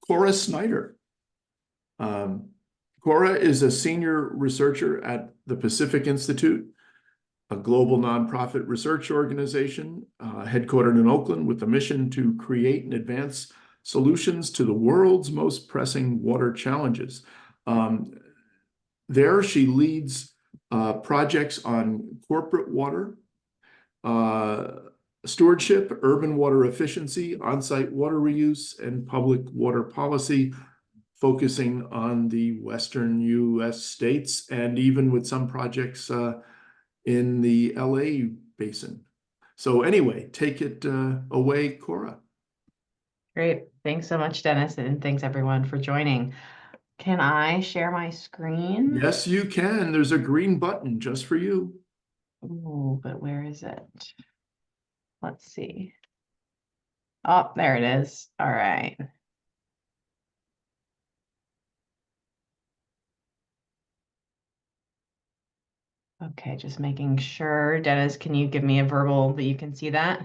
Cora Snyder. Cora is a senior researcher at the Pacific Institute, a global nonprofit research organization headquartered in Oakland with a mission to create and advance solutions to the world's most pressing water challenges. There she leads projects on corporate water, stewardship, urban water efficiency, on-site water reuse, and public water policy, focusing on the Western US states and even with some projects in the LA basin. So anyway, take it away, Cora. Great. Thanks so much, Dennis, and thanks everyone for joining. Can I share my screen? Yes, you can. There's a green button just for you. Oh, but where is it? Let's see. Oh, there it is. All right. Okay, just making sure. Dennis, can you give me a verbal that you can see that?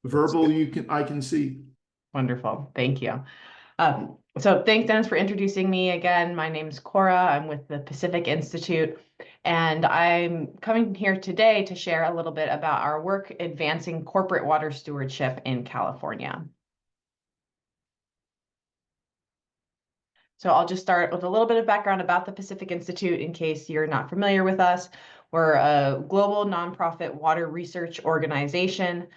Verbal, I can see. Wonderful. Thank you. So thanks, Dennis, for introducing me again. My name's Cora. I'm with the Pacific Institute, and I'm coming here today to share a little bit about our work advancing corporate water stewardship in California. So I'll just start with a little bit of background about the Pacific Institute in case you're not familiar with us. We're a global nonprofit water research organization,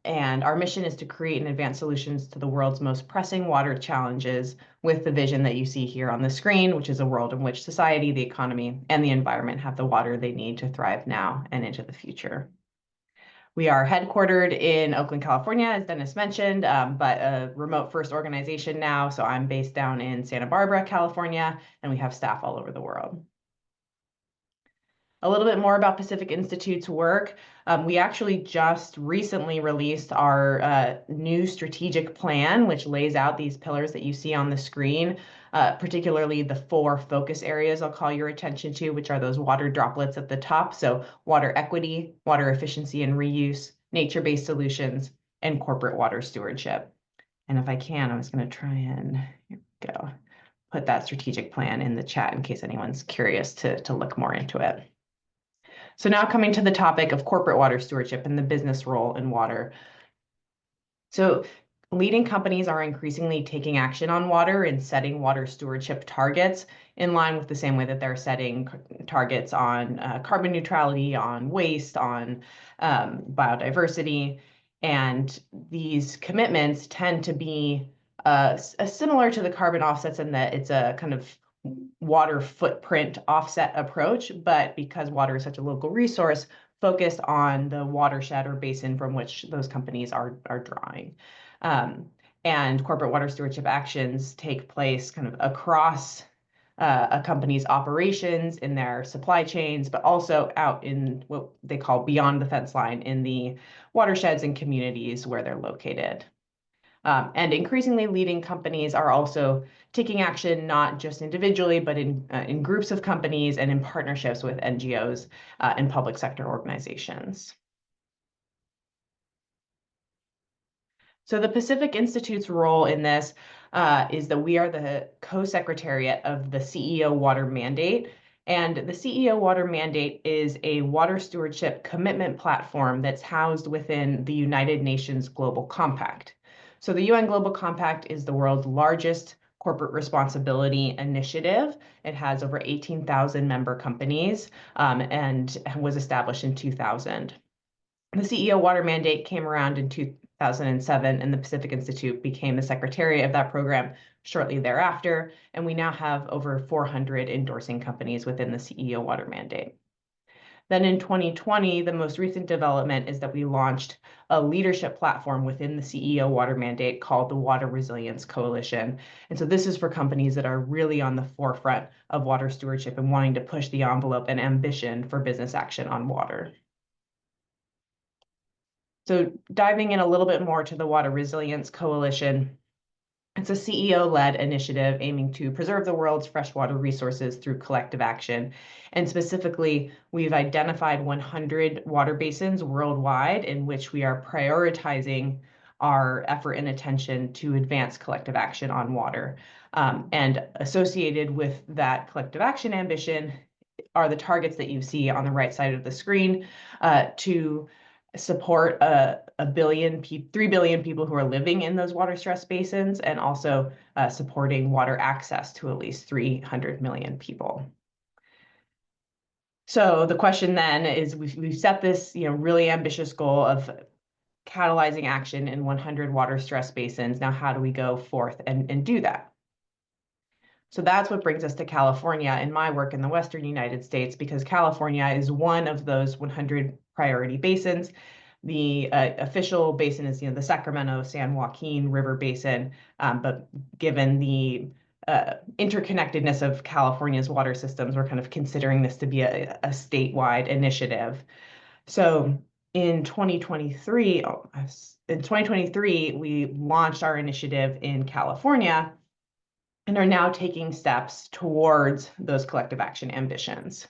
and our mission is to create and advance solutions to the world's most pressing water challenges with the vision that you see here on the screen, which is a world in which society, the economy, and the environment have the water they need to thrive now and into the future. We are headquartered in Oakland, California, as Dennis mentioned, but a remote first organization now. So I'm based down in Santa Barbara, California, and we have staff all over the world. A little bit more about Pacific Institute's work. We actually just recently released our new strategic plan, which lays out these pillars that you see on the screen, particularly the 4 focus areas I'll call your attention to, which are those water droplets at the top. So water equity, water efficiency and reuse, nature-based solutions, and corporate water stewardship. And if I can, I was going to try and, here we go, put that strategic plan in the chat in case anyone's curious to look more into it. So now coming to the topic of corporate water stewardship and the business role in water. So leading companies are increasingly taking action on water and setting water stewardship targets in line with the same way that they're setting targets on carbon neutrality, on waste, on biodiversity. And these commitments tend to be similar to the carbon offsets in that it's a kind of water footprint offset approach, but because water is such a local resource, focused on the watershed or basin from which those companies are drawing. And corporate water stewardship actions take place kind of across a company's operations in their supply chains, but also out in what they call beyond the fence line in the watersheds and communities where they're located. And increasingly, leading companies are also taking action not just individually, but in groups of companies and in partnerships with NGOs and public sector organizations. So the Pacific Institute's role in this is that we are the co-secretariat of the CEO Water Mandate. And the CEO Water Mandate is a water stewardship commitment platform that's housed within the United Nations Global Compact. So the UN Global Compact is the world's largest corporate responsibility initiative. It has over 18,000 member companies and was established in 2000. The CEO Water Mandate came around in 2007, and the Pacific Institute became the secretary of that program shortly thereafter. And we now have over 400 endorsing companies within the CEO Water Mandate. Then in 2020, the most recent development is that we launched a leadership platform within the CEO Water Mandate called the Water Resilience Coalition. And so this is for companies that are really on the forefront of water stewardship and wanting to push the envelope and ambition for business action on water. So diving in a little bit more to the Water Resilience Coalition, it's a CEO-led initiative aiming to preserve the world's freshwater resources through collective action. And specifically, we've identified 100 water basins worldwide in which we are prioritizing our effort and attention to advance collective action on water. And associated with that collective action ambition are the targets that you see on the right side of the screen to support 3 billion people who are living in those water stress basins, and also supporting water access to at least 300 million people. So the question then is, we've set this really ambitious goal of catalyzing action in 100 water stress basins. Now, how do we go forth and do that? So that's what brings us to California and my work in the Western United States, because California is one of those 100 priority basins. The official basin is the Sacramento San Joaquin River Basin, but given the interconnectedness of California's water systems, we're kind of considering this to be a statewide initiative. So in 2023, we launched our initiative in California and are now taking steps towards those collective action ambitions.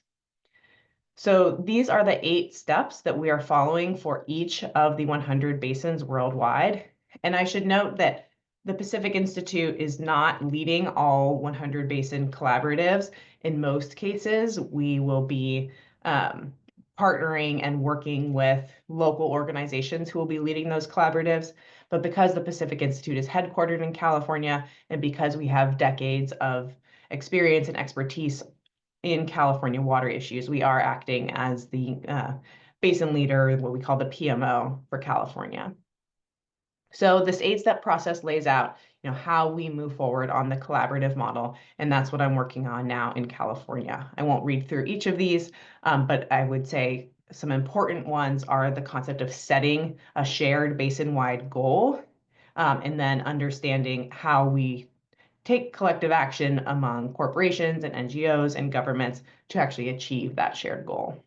So these are the 8 steps that we are following for each of the 100 basins worldwide. And I should note that the Pacific Institute is not leading all 100 basin collaboratives. In most cases, we will be partnering and working with local organizations who will be leading those collaboratives. But because the Pacific Institute is headquartered in California, and because we have decades of experience and expertise in California water issues, we are acting as the basin leader, what we call the PMO for California. So this 8-step process lays out how we move forward on the collaborative model, and that's what I'm working on now in California. I won't read through each of these, but I would say some important ones are the concept of setting a shared basin-wide goal, and then understanding how we take collective action among corporations and NGOs and governments to actually achieve that shared goal.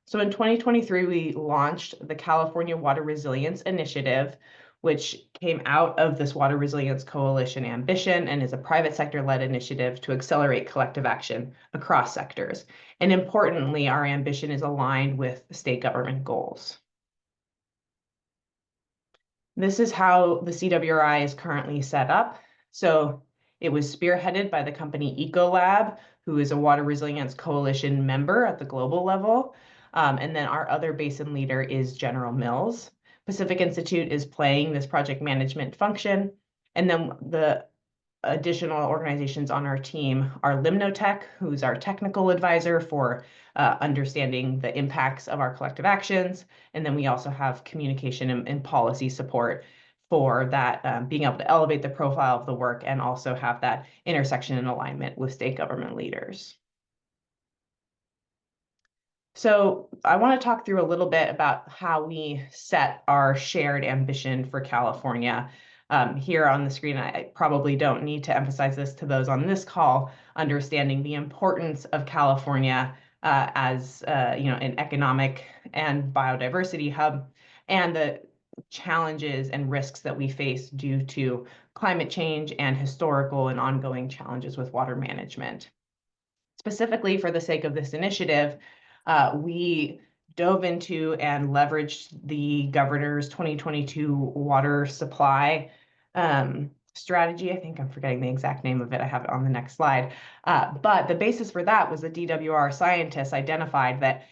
So in 2023, we launched the California Water Resilience Initiative, which came out of this Water Resilience Coalition ambition and is a private sector-led initiative to accelerate collective action across sectors. And importantly, our ambition is aligned with state government goals. This is how the CWRI is currently set up. So it was spearheaded by the company Ecolab, who is a Water Resilience Coalition member at the global level. And then our other basin leader is General Mills. Pacific Institute is playing this project management function. And then the additional organizations on our team are Limnotech, who's our technical advisor for understanding the impacts of our collective actions. And then we also have communication and policy support for that, being able to elevate the profile of the work and also have that intersection and alignment with state government leaders. So I want to talk through a little bit about how we set our shared ambition for California. Here on the screen, I probably don't need to emphasize this to those on this call, understanding the importance of California as an economic and biodiversity hub, and the challenges and risks that we face due to climate change and historical and ongoing challenges with water management. Specifically, for the sake of this initiative, we dove into and leveraged the governor's 2022 water supply strategy. I think I'm forgetting the exact name of it. I have it on the next slide. But the basis for that was the DWR scientists identified that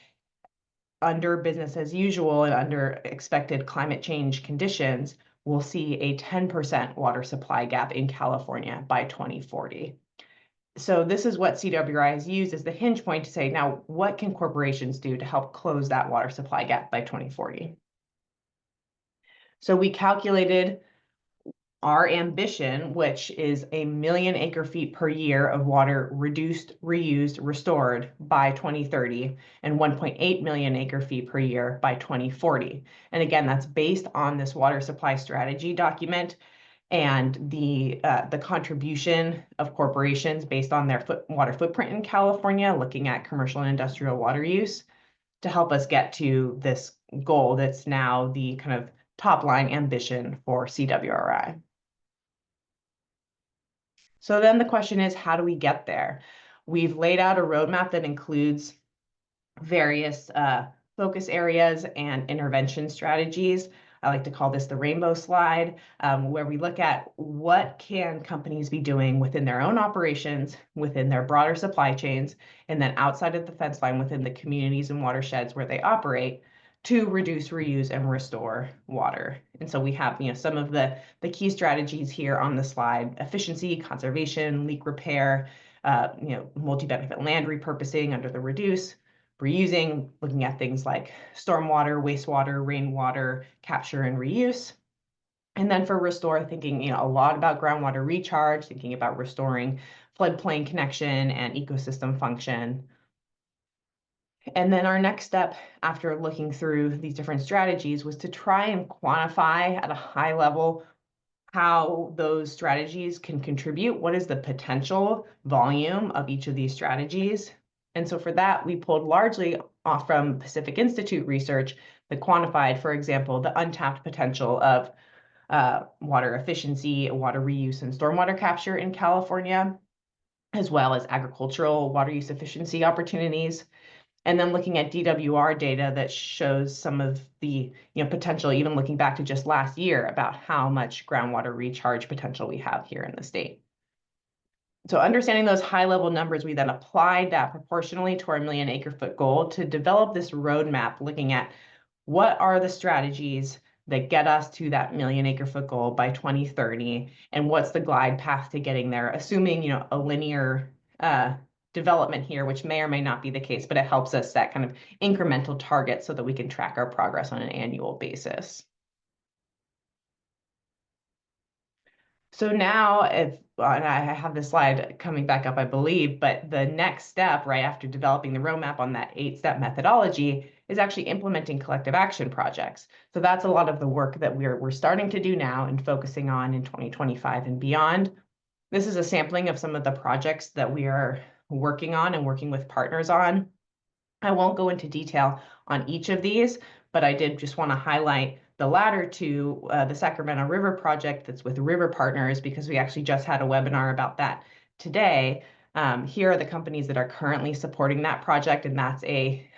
under business as usual and under expected climate change conditions, we'll see a 10% water supply gap in California by 2040. So this is what CWRI has used as the hinge point to say, now, what can corporations do to help close that water supply gap by 2040? So we calculated our ambition, which is 1 million acre-feet per year of water reduced, reused, restored by 2030, and 1.8 million acre-feet per year by 2040. And again, that's based on this water supply strategy document and the contribution of corporations based on their water footprint in California, looking at commercial and industrial water use to help us get to this goal that's now the kind of top line ambition for CWRI. So then the question is, how do we get there? We've laid out a roadmap that includes various focus areas and intervention strategies. I like to call this the rainbow slide, where we look at what can companies be doing within their own operations, within their broader supply chains, and then outside of the fence line within the communities and watersheds where they operate to reduce, reuse, and restore water. And so we have, some of the key strategies here on the slide: efficiency, conservation, leak repair, multi-benefit land repurposing under the reduce, reusing, looking at things like stormwater, wastewater, rainwater capture and reuse. And then for restore, thinking a lot about groundwater recharge, thinking about restoring floodplain connection and ecosystem function. And then our next step after looking through these different strategies was to try and quantify at a high level how those strategies can contribute. What is the potential volume of each of these strategies? And so for that, we pulled largely off from Pacific Institute research that quantified, for example, the untapped potential of water efficiency, water reuse, and stormwater capture in California, as well as agricultural water use efficiency opportunities. And then looking at DWR data that shows some of the potential, even looking back to just last year, about how much groundwater recharge potential we have here in the state. So understanding those high-level numbers, we then applied that proportionally to our million acre-foot goal to develop this roadmap looking at what are the strategies that get us to that million acre-foot goal by 2030, and what's the glide path to getting there, assuming a linear development here, which may or may not be the case, but it helps us set kind of incremental targets so that we can track our progress on an annual basis. So now, and I have this slide coming back up, I believe, but the next step, right after developing the roadmap on that 8-step methodology, is actually implementing collective action projects. So that's a lot of the work that we're starting to do now and focusing on in 2025 and beyond. This is a sampling of some of the projects that we are working on and working with partners on. I won't go into detail on each of these, but I did just want to highlight the latter two, the Sacramento River project that's with River Partners, because we actually just had a webinar about that today. Here are the companies that are currently supporting that project, and that's a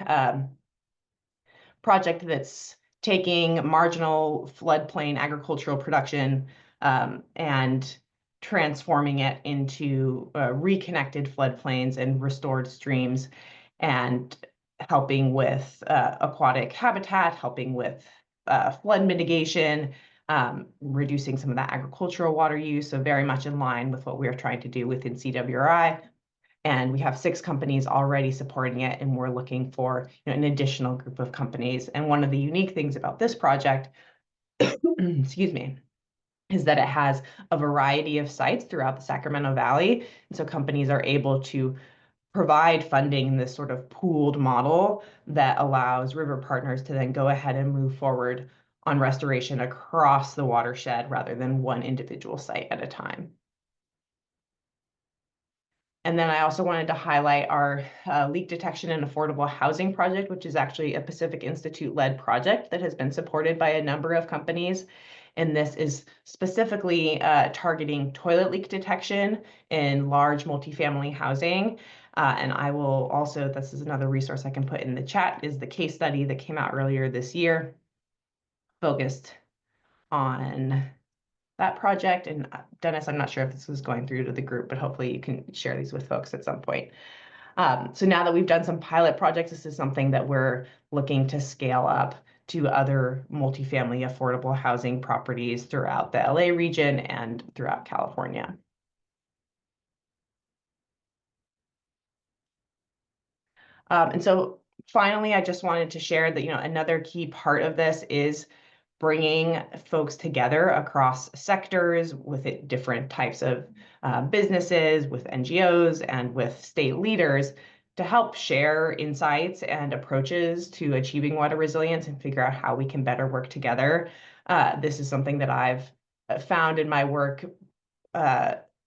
project that's taking marginal floodplain agricultural production and transforming it into reconnected floodplains and restored streams, and helping with aquatic habitat, helping with flood mitigation, reducing some of that agricultural water use, so very much in line with what we're trying to do within CWRI. And we have 6 companies already supporting it, and we're looking for an additional group of companies. And one of the unique things about this project, excuse me, is that it has a variety of sites throughout the Sacramento Valley. And so companies are able to provide funding in this sort of pooled model that allows River Partners to then go ahead and move forward on restoration across the watershed rather than one individual site at a time. And then I also wanted to highlight our leak detection and affordable housing project, which is actually a Pacific Institute-led project that has been supported by a number of companies. And this is specifically targeting toilet leak detection in large multifamily housing. And I will also, this is another resource I can put in the chat, is the case study that came out earlier this year, focused on that project. And Dennis, I'm not sure if this was going through to the group, but hopefully you can share these with folks at some point. So now that we've done some pilot projects, this is something that we're looking to scale up to other multifamily affordable housing properties throughout the LA region and throughout California. And so finally, I just wanted to share that, another key part of this is bringing folks together across sectors with different types of businesses, with NGOs, and with state leaders to help share insights and approaches to achieving water resilience and figure out how we can better work together. This is something that I've found in my work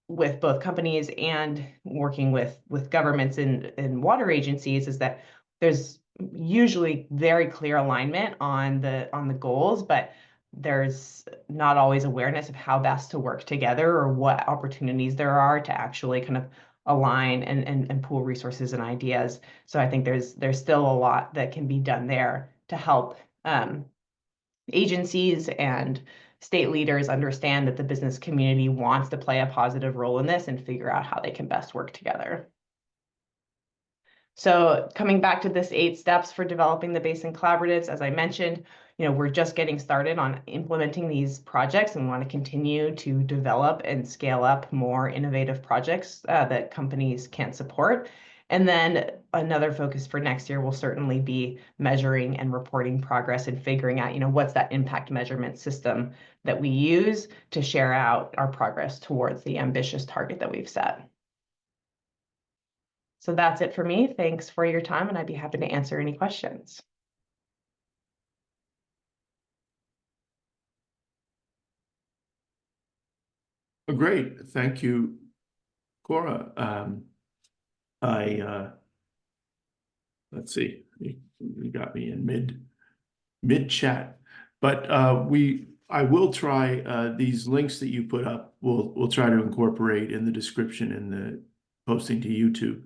with both companies and working with governments and water agencies, is that there's usually very clear alignment on the goals, but there's not always awareness of how best to work together or what opportunities there are to actually kind of align and pool resources and ideas. So I think there's still a lot that can be done there to help agencies and state leaders understand that the business community wants to play a positive role in this and figure out how they can best work together. So coming back to this 8 steps for developing the basin collaboratives, as I mentioned, we're just getting started on implementing these projects and want to continue to develop and scale up more innovative projects that companies can support. And then another focus for next year will certainly be measuring and reporting progress and figuring out, what's that impact measurement system that we use to share out our progress towards the ambitious target that we've set. So that's it for me. Thanks for your time, and I'd be happy to answer any questions. Great, thank you, Cora. Let's see, you got me in mid chat, but I will try these links that you put up. We'll try to incorporate in the description in the posting to YouTube.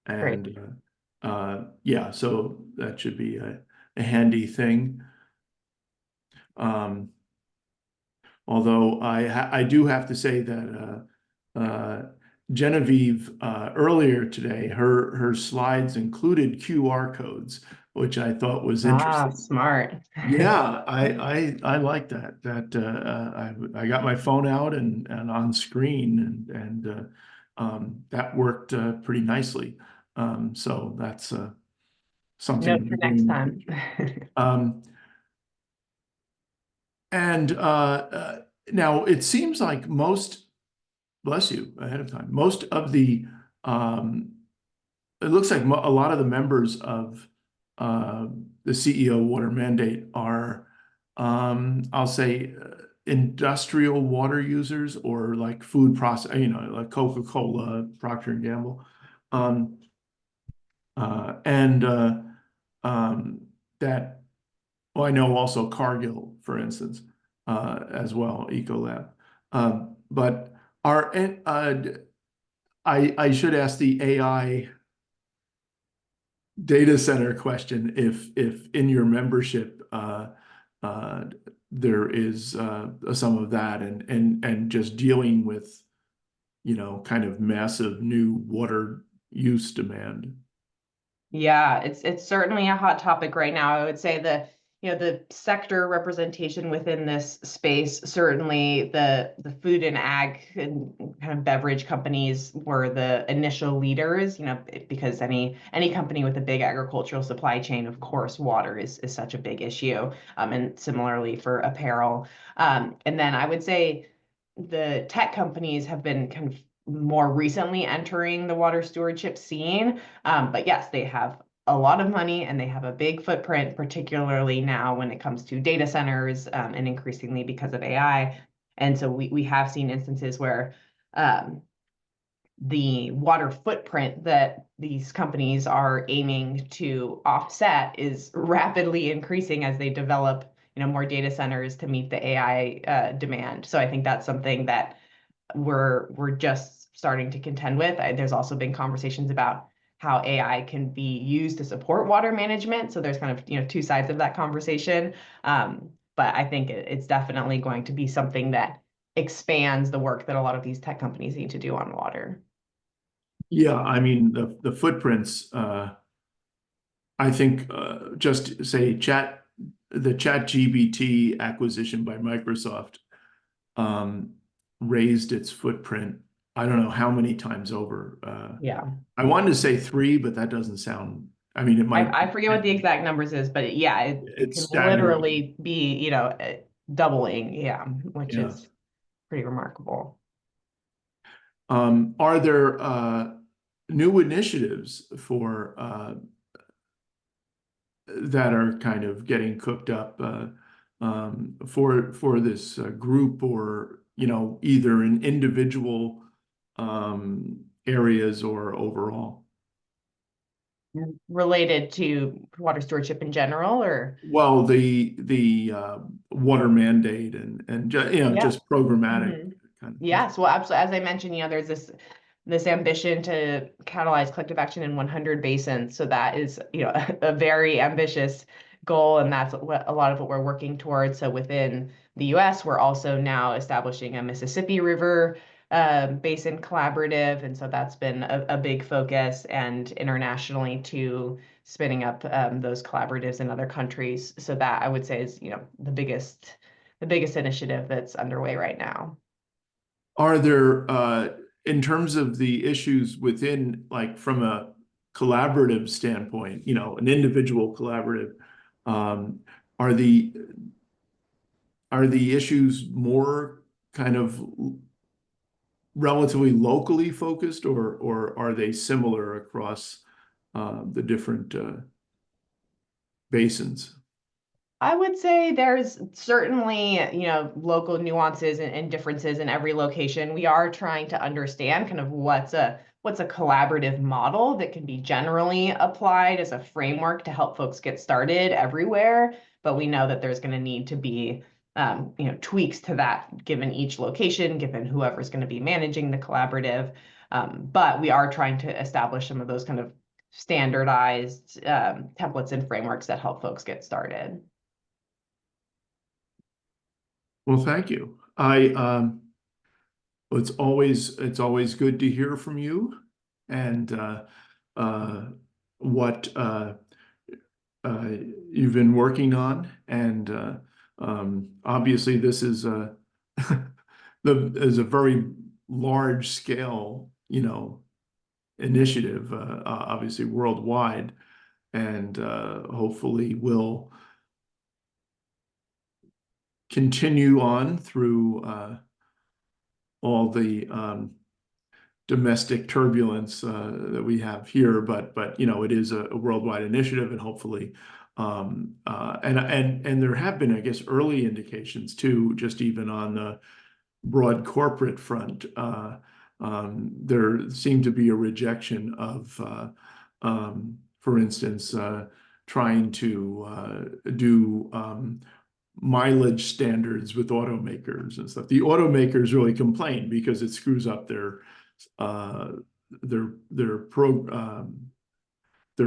And yeah, so that should be a handy thing. Although I do have to say that Genevieve earlier today, her slides included QR codes, which I thought was interesting. Smart. Yeah, I like that. I got my phone out and on screen and that worked pretty nicely. So that's something Note for to do next in the time. future. And now it seems like bless you ahead of time, most of the it looks like a lot of the members of the CEO water mandate are I'll say industrial water users or like food process, like Coca-Cola, Procter and Gamble. And that, well, I know also Cargill, for instance, as well, Ecolab. But I should ask the AI data center question if in your membership there is some of that and just dealing with kind of massive new water use demand. Yeah, it's certainly a hot topic right now. I would say the sector representation within this space, certainly the food and ag and kind of beverage companies were the initial leaders, because any company with a big agricultural supply chain, of course, water is such a big issue. And similarly for apparel. And then I would say the tech companies have been kind of more recently entering the water stewardship scene. But yes, they have a lot of money and they have a big footprint, particularly now when it comes to data centers and increasingly because of AI. And so we have seen instances where the water footprint that these companies are aiming to offset is rapidly increasing as they develop more data centers to meet the AI demand. So I think that's something that we're just starting to contend with. There's also been conversations about how AI can be used to support water management. So there's kind of 2 sides of that conversation. But I think it's definitely going to be something that expands the work that a lot of these tech companies need to do on water. Yeah, I mean the footprints. I think just say the ChatGPT acquisition by Microsoft raised its footprint. I don't know how many times over. Yeah. I wanted to say 3, but that doesn't sound. I mean, it might. I forget what the exact numbers is, but yeah, it It's can staggering. literally be, doubling. Yeah, which Yeah. is pretty remarkable. Are there new initiatives for that are kind of getting cooked up for this group or either in individual areas or overall? Related to water stewardship in general, or? Well, the water mandate and Yeah. just programmatic Mhm. kind of. Yes, well, absolutely. As I mentioned, there's this ambition to catalyze collective action in 100 basins. So that is, a very ambitious goal, and that's what a lot of what we're working towards. So within the U.S., we're also now establishing a Mississippi River basin collaborative, and so that's been a big focus, and internationally too, spinning up those collaboratives in other countries. So that I would say is, the biggest initiative that's underway right now. Are there, in terms of the issues within, like from a collaborative standpoint, an individual collaborative, um, are the issues more kind of relatively locally focused, or are they similar across the different basins? I would say there's certainly, local nuances and differences in every location. We are trying to understand kind of what's a collaborative model that can be generally applied as a framework to help folks get started everywhere. But we know that there's going to need to be, tweaks to that given each location, given whoever's going to be managing the collaborative. But we are trying to establish some of those kind of standardized templates and frameworks that help folks get started. Well, thank you. It's always good to hear from you, and what you've been working on, and obviously this is is a very large scale, initiative, obviously worldwide, and hopefully will continue on through all the domestic turbulence that we have here, but it is a worldwide initiative, and hopefully, and there have been, I guess, early indications too, just even on the broad corporate front. There seemed to be a rejection of, for instance, trying to do mileage standards with automakers and stuff. The automakers really complain because it screws up their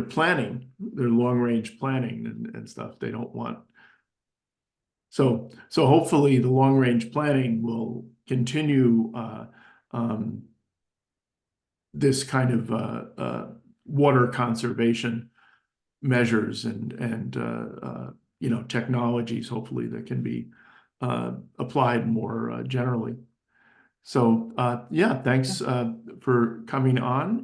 planning, their long range planning and stuff. They don't want. So hopefully the long range planning will continue this kind of water conservation measures and technologies, hopefully, that can be applied more generally. So yeah, thanks for coming on.